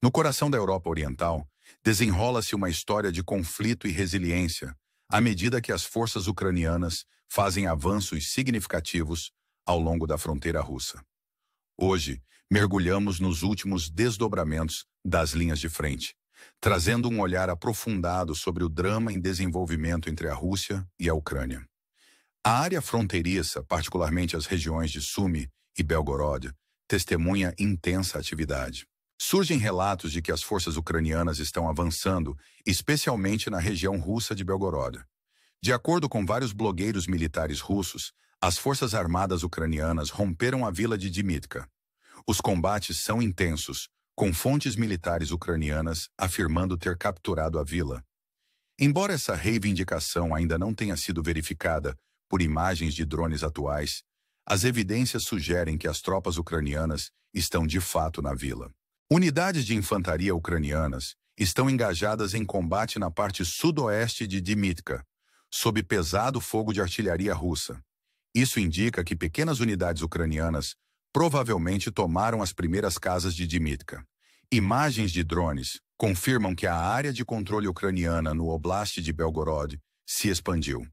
No coração da Europa Oriental, desenrola-se uma história de conflito e resiliência, à medida que as forças ucranianas fazem avanços significativos ao longo da fronteira russa. Hoje, mergulhamos nos últimos desdobramentos das linhas de frente, trazendo um olhar aprofundado sobre o drama em desenvolvimento entre a Rússia e a Ucrânia. A área fronteiriça, particularmente as regiões de Sumy e Belgorod, testemunha intensa atividade. Surgem relatos de que as forças ucranianas estão avançando, especialmente na região russa de Belgorod. De acordo com vários blogueiros militares russos, as forças armadas ucranianas romperam a vila de Dimitka. Os combates são intensos, com fontes militares ucranianas afirmando ter capturado a vila. Embora essa reivindicação ainda não tenha sido verificada por imagens de drones atuais, as evidências sugerem que as tropas ucranianas estão de fato na vila. Unidades de infantaria ucranianas estão engajadas em combate na parte sudoeste de Dimitka, sob pesado fogo de artilharia russa. Isso indica que pequenas unidades ucranianas provavelmente tomaram as primeiras casas de Dimitka. Imagens de drones confirmam que a área de controle ucraniana no Oblast de Belgorod se expandiu.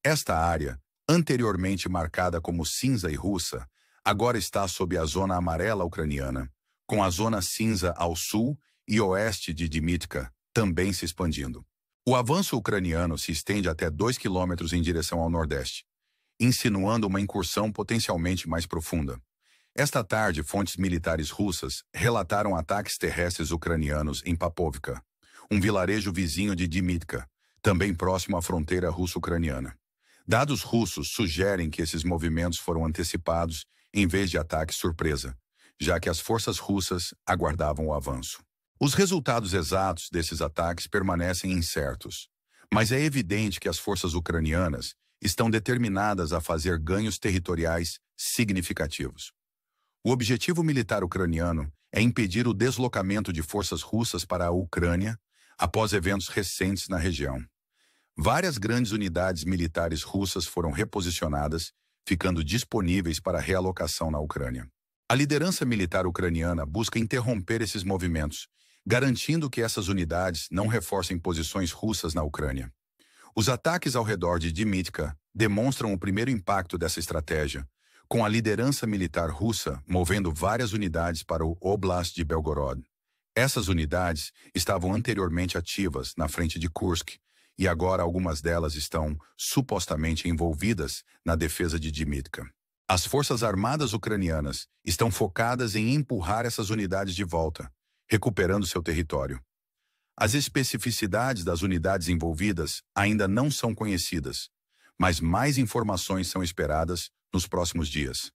Esta área, anteriormente marcada como cinza e russa, agora está sob a zona amarela ucraniana, com a zona cinza ao sul e oeste de Dimitka também se expandindo. O avanço ucraniano se estende até 2 quilômetros em direção ao nordeste, insinuando uma incursão potencialmente mais profunda. Esta tarde, fontes militares russas relataram ataques terrestres ucranianos em Papovka, um vilarejo vizinho de Dimitka, também próximo à fronteira russo-ucraniana. Dados russos sugerem que esses movimentos foram antecipados em vez de ataque surpresa, já que as forças russas aguardavam o avanço. Os resultados exatos desses ataques permanecem incertos, mas é evidente que as forças ucranianas estão determinadas a fazer ganhos territoriais significativos. O objetivo militar ucraniano é impedir o deslocamento de forças russas para a Ucrânia após eventos recentes na região. Várias grandes unidades militares russas foram reposicionadas, ficando disponíveis para realocação na Ucrânia. A liderança militar ucraniana busca interromper esses movimentos, garantindo que essas unidades não reforcem posições russas na Ucrânia. Os ataques ao redor de Dimitka demonstram o primeiro impacto dessa estratégia, com a liderança militar russa movendo várias unidades para o Oblast de Belgorod. Essas unidades estavam anteriormente ativas na frente de Kursk, e agora algumas delas estão supostamente envolvidas na defesa de Dimitka. As forças armadas ucranianas estão focadas em empurrar essas unidades de volta, recuperando seu território. As especificidades das unidades envolvidas ainda não são conhecidas, mas mais informações são esperadas nos próximos dias.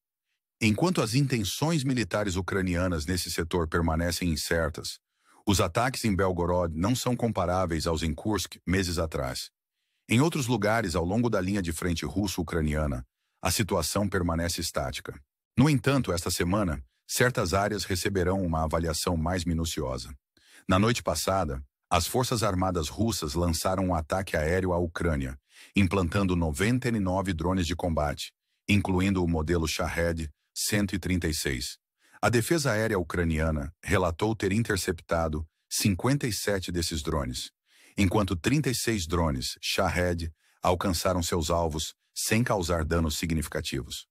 Enquanto as intenções militares ucranianas nesse setor permanecem incertas, os ataques em Belgorod não são comparáveis aos em Kursk meses atrás. Em outros lugares ao longo da linha de frente russo-ucraniana, a situação permanece estática. No entanto, esta semana, certas áreas receberão uma avaliação mais minuciosa. Na noite passada, as Forças Armadas russas lançaram um ataque aéreo à Ucrânia, implantando 99 drones de combate, incluindo o modelo Shahed 136. A defesa aérea ucraniana relatou ter interceptado 57 desses drones, enquanto 36 drones Shahed alcançaram seus alvos sem causar danos significativos.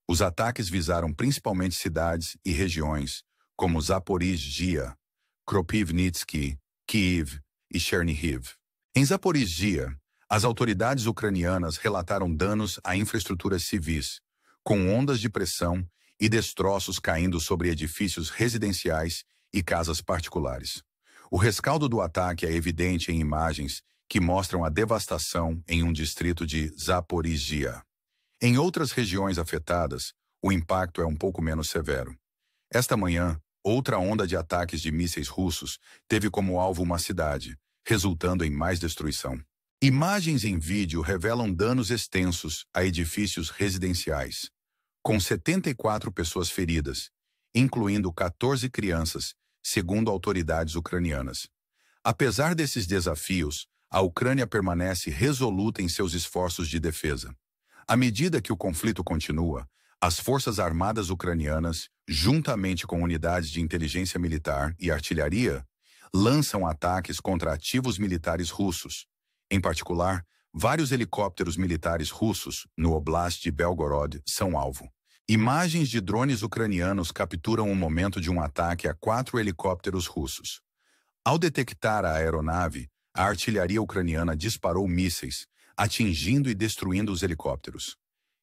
Os ataques visaram principalmente cidades e regiões como Zaporizhzhia, Kropivnitsky, Kiev e Chernihiv. Em Zaporizhzhia, as autoridades ucranianas relataram danos a infraestruturas civis, com ondas de pressão e destroços caindo sobre edifícios residenciais e casas particulares. O rescaldo do ataque é evidente em imagens que mostram a devastação em um distrito de Zaporizhzhia. Em outras regiões afetadas, o impacto é um pouco menos severo. Esta manhã, outra onda de ataques de mísseis russos teve como alvo uma cidade, resultando em mais destruição. Imagens em vídeo revelam danos extensos a edifícios residenciais, com 74 pessoas feridas, incluindo 14 crianças, segundo autoridades ucranianas. Apesar desses desafios, a Ucrânia permanece resoluta em seus esforços de defesa. À medida que o conflito continua, as forças armadas ucranianas juntamente com unidades de inteligência militar e artilharia, lançam ataques contra ativos militares russos. Em particular, vários helicópteros militares russos no Oblast de Belgorod são alvo. Imagens de drones ucranianos capturam o momento de um ataque a 4 helicópteros russos. Ao detectar a aeronave, a artilharia ucraniana disparou mísseis, atingindo e destruindo os helicópteros.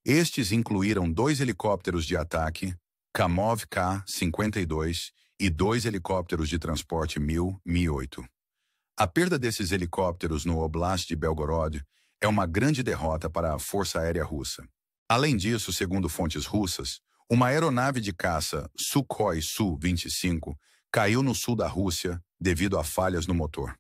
Estes incluíram 2 helicópteros de ataque, Kamov K-52, e 2 helicópteros de transporte Mi-8. A perda desses helicópteros no Oblast de Belgorod é uma grande derrota para a Força Aérea Russa. Além disso, segundo fontes russas, uma aeronave de caça Sukhoi Su-25 caiu no sul da Rússia devido a falhas no motor.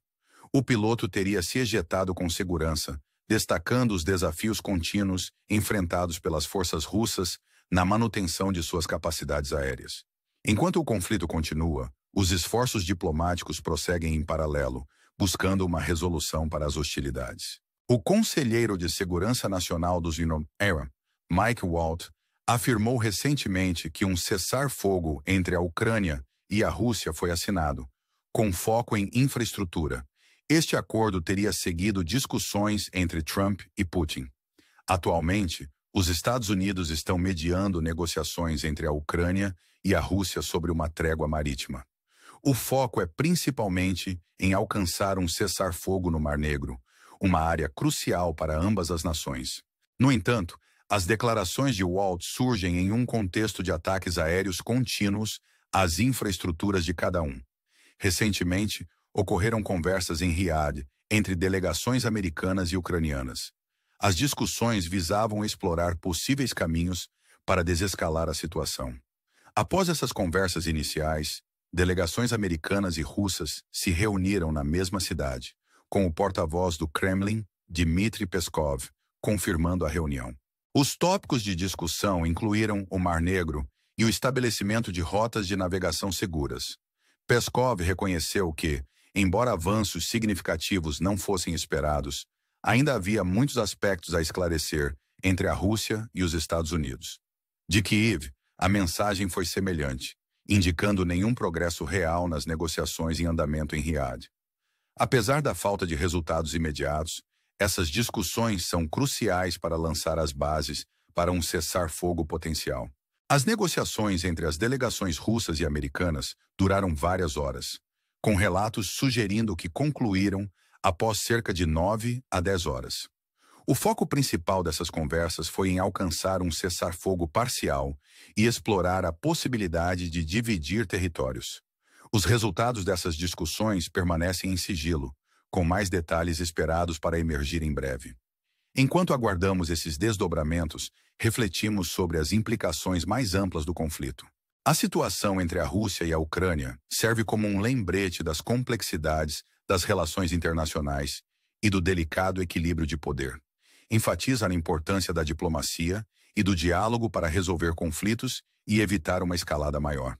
O piloto teria se ejetado com segurança, destacando os desafios contínuos enfrentados pelas forças russas na manutenção de suas capacidades aéreas. Enquanto o conflito continua, os esforços diplomáticos prosseguem em paralelo, buscando uma resolução para as hostilidades. O conselheiro de Segurança Nacional dos United States, Mike Waltz, afirmou recentemente que um cessar-fogo entre a Ucrânia e a Rússia foi assinado, com foco em infraestrutura. Este acordo teria seguido discussões entre Trump e Putin. Atualmente, os Estados Unidos estão mediando negociações entre a Ucrânia e a Rússia sobre uma trégua marítima. O foco é principalmente em alcançar um cessar-fogo no Mar Negro, uma área crucial para ambas as nações. No entanto, as declarações de Waltz surgem em um contexto de ataques aéreos contínuos às infraestruturas de cada um. Recentemente, ocorreram conversas em Riad entre delegações americanas e ucranianas. As discussões visavam explorar possíveis caminhos para desescalar a situação. Após essas conversas iniciais, delegações americanas e russas se reuniram na mesma cidade, com o porta-voz do Kremlin, Dmitry Peskov, confirmando a reunião. Os tópicos de discussão incluíram o Mar Negro e o estabelecimento de rotas de navegação seguras. Peskov reconheceu que, embora avanços significativos não fossem esperados, ainda havia muitos aspectos a esclarecer entre a Rússia e os Estados Unidos. De Kiev, a mensagem foi semelhante, indicando nenhum progresso real nas negociações em andamento em Riad. Apesar da falta de resultados imediatos, essas discussões são cruciais para lançar as bases para um cessar-fogo potencial. As negociações entre as delegações russas e americanas duraram várias horas, com relatos sugerindo que concluíram após cerca de 9 a 10 horas. O foco principal dessas conversas foi em alcançar um cessar-fogo parcial e explorar a possibilidade de dividir territórios. Os resultados dessas discussões permanecem em sigilo, com mais detalhes esperados para emergir em breve. Enquanto aguardamos esses desdobramentos, refletimos sobre as implicações mais amplas do conflito. A situação entre a Rússia e a Ucrânia serve como um lembrete das complexidades das relações internacionais e do delicado equilíbrio de poder. Enfatiza a importância da diplomacia e do diálogo para resolver conflitos e evitar uma escalada maior.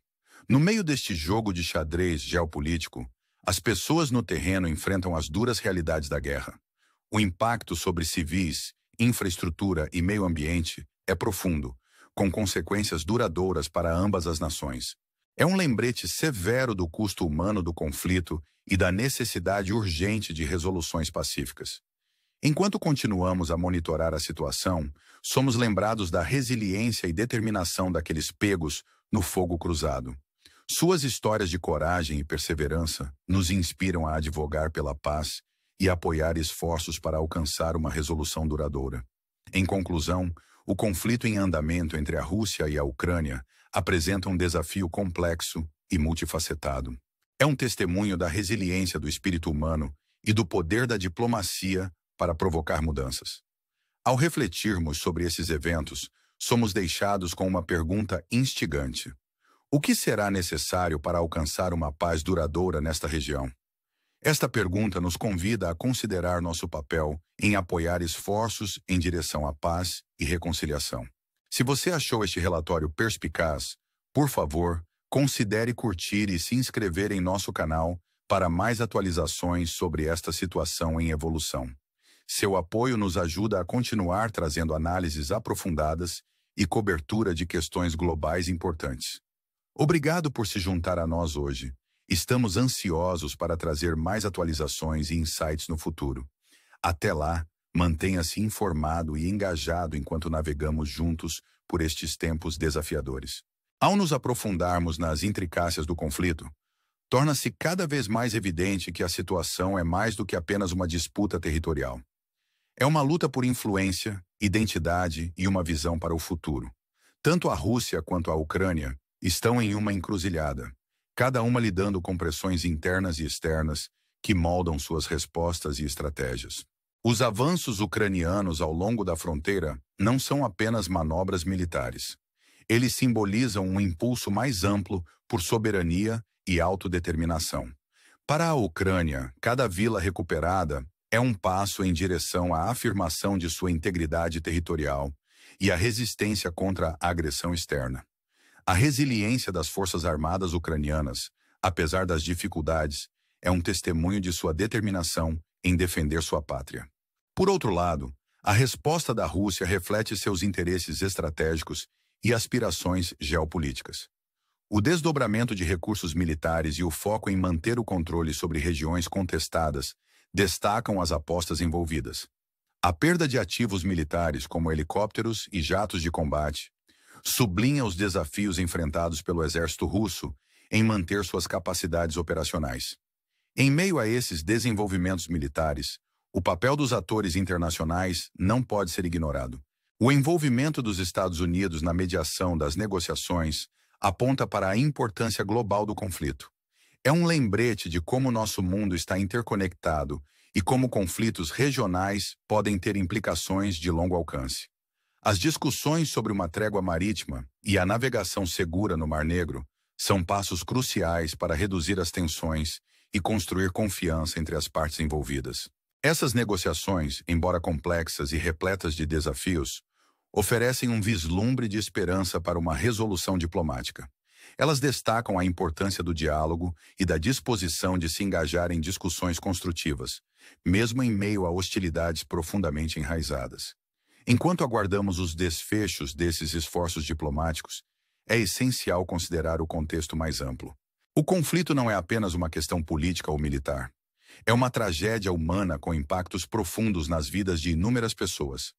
No meio deste jogo de xadrez geopolítico, as pessoas no terreno enfrentam as duras realidades da guerra. O impacto sobre civis, infraestrutura e meio ambiente é profundo, com consequências duradouras para ambas as nações. É um lembrete severo do custo humano do conflito e da necessidade urgente de resoluções pacíficas. Enquanto continuamos a monitorar a situação, somos lembrados da resiliência e determinação daqueles pegos no fogo cruzado. Suas histórias de coragem e perseverança nos inspiram a advogar pela paz e apoiar esforços para alcançar uma resolução duradoura. Em conclusão, o conflito em andamento entre a Rússia e a Ucrânia apresenta um desafio complexo e multifacetado. É um testemunho da resiliência do espírito humano e do poder da diplomacia para provocar mudanças. Ao refletirmos sobre esses eventos, somos deixados com uma pergunta instigante. O que será necessário para alcançar uma paz duradoura nesta região? Esta pergunta nos convida a considerar nosso papel em apoiar esforços em direção à paz e reconciliação. Se você achou este relatório perspicaz, por favor, considere curtir e se inscrever em nosso canal para mais atualizações sobre esta situação em evolução. Seu apoio nos ajuda a continuar trazendo análises aprofundadas e cobertura de questões globais importantes. Obrigado por se juntar a nós hoje. Estamos ansiosos para trazer mais atualizações e insights no futuro. Até lá, mantenha-se informado e engajado enquanto navegamos juntos por estes tempos desafiadores. Ao nos aprofundarmos nas intricácias do conflito, torna-se cada vez mais evidente que a situação é mais do que apenas uma disputa territorial. É uma luta por influência, identidade e uma visão para o futuro. Tanto a Rússia quanto a Ucrânia estão em uma encruzilhada, cada uma lidando com pressões internas e externas que moldam suas respostas e estratégias. Os avanços ucranianos ao longo da fronteira não são apenas manobras militares. Eles simbolizam um impulso mais amplo por soberania e autodeterminação. Para a Ucrânia, cada vila recuperada é um passo em direção à afirmação de sua integridade territorial e à resistência contra a agressão externa. A resiliência das Forças Armadas ucranianas, apesar das dificuldades, é um testemunho de sua determinação em defender sua pátria. Por outro lado, a resposta da Rússia reflete seus interesses estratégicos e aspirações geopolíticas. O desdobramento de recursos militares e o foco em manter o controle sobre regiões contestadas destacam as apostas envolvidas. A perda de ativos militares, como helicópteros e jatos de combate, sublinha os desafios enfrentados pelo exército russo em manter suas capacidades operacionais. Em meio a esses desenvolvimentos militares, o papel dos atores internacionais não pode ser ignorado. O envolvimento dos Estados Unidos na mediação das negociações aponta para a importância global do conflito. É um lembrete de como nosso mundo está interconectado e como conflitos regionais podem ter implicações de longo alcance. As discussões sobre uma trégua marítima e a navegação segura no Mar Negro são passos cruciais para reduzir as tensões e construir confiança entre as partes envolvidas. Essas negociações, embora complexas e repletas de desafios, oferecem um vislumbre de esperança para uma resolução diplomática. Elas destacam a importância do diálogo e da disposição de se engajar em discussões construtivas, mesmo em meio a hostilidades profundamente enraizadas. Enquanto aguardamos os desfechos desses esforços diplomáticos, é essencial considerar o contexto mais amplo. O conflito não é apenas uma questão política ou militar. É uma tragédia humana com impactos profundos nas vidas de inúmeras pessoas.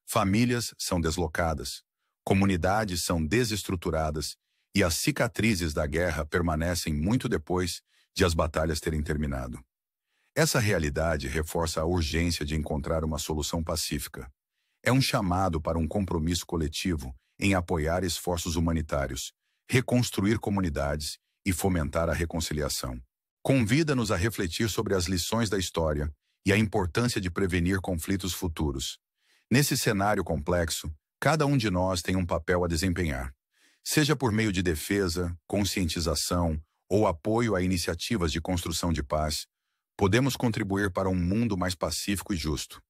Famílias são deslocadas, comunidades são desestruturadas e as cicatrizes da guerra permanecem muito depois de as batalhas terem terminado. Essa realidade reforça a urgência de encontrar uma solução pacífica. É um chamado para um compromisso coletivo em apoiar esforços humanitários, reconstruir comunidades e fomentar a reconciliação. Convida-nos a refletir sobre as lições da história e a importância de prevenir conflitos futuros. Nesse cenário complexo, cada um de nós tem um papel a desempenhar. Seja por meio de defesa, conscientização ou apoio a iniciativas de construção de paz, podemos contribuir para um mundo mais pacífico e justo.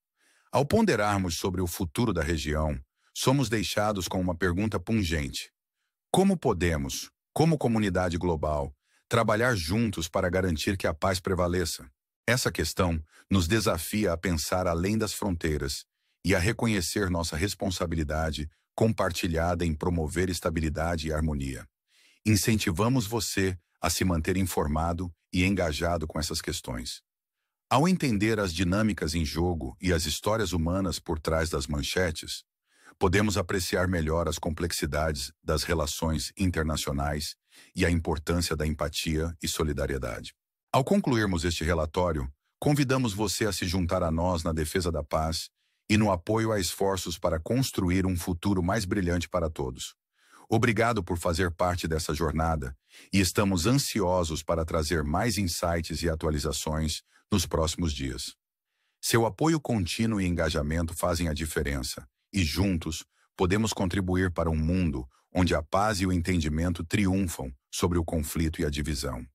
Ao ponderarmos sobre o futuro da região, somos deixados com uma pergunta pungente. Como podemos, como comunidade global, trabalhar juntos para garantir que a paz prevaleça? Essa questão nos desafia a pensar além das fronteiras e a reconhecer nossa responsabilidade compartilhada em promover estabilidade e harmonia. Incentivamos você a se manter informado e engajado com essas questões. Ao entender as dinâmicas em jogo e as histórias humanas por trás das manchetes, podemos apreciar melhor as complexidades das relações internacionais e a importância da empatia e solidariedade. Ao concluirmos este relatório, convidamos você a se juntar a nós na defesa da paz e no apoio a esforços para construir um futuro mais brilhante para todos. Obrigado por fazer parte dessa jornada e estamos ansiosos para trazer mais insights e atualizações nos próximos dias. Seu apoio contínuo e engajamento fazem a diferença e juntos podemos contribuir para um mundo onde a paz e o entendimento triunfam sobre o conflito e a divisão.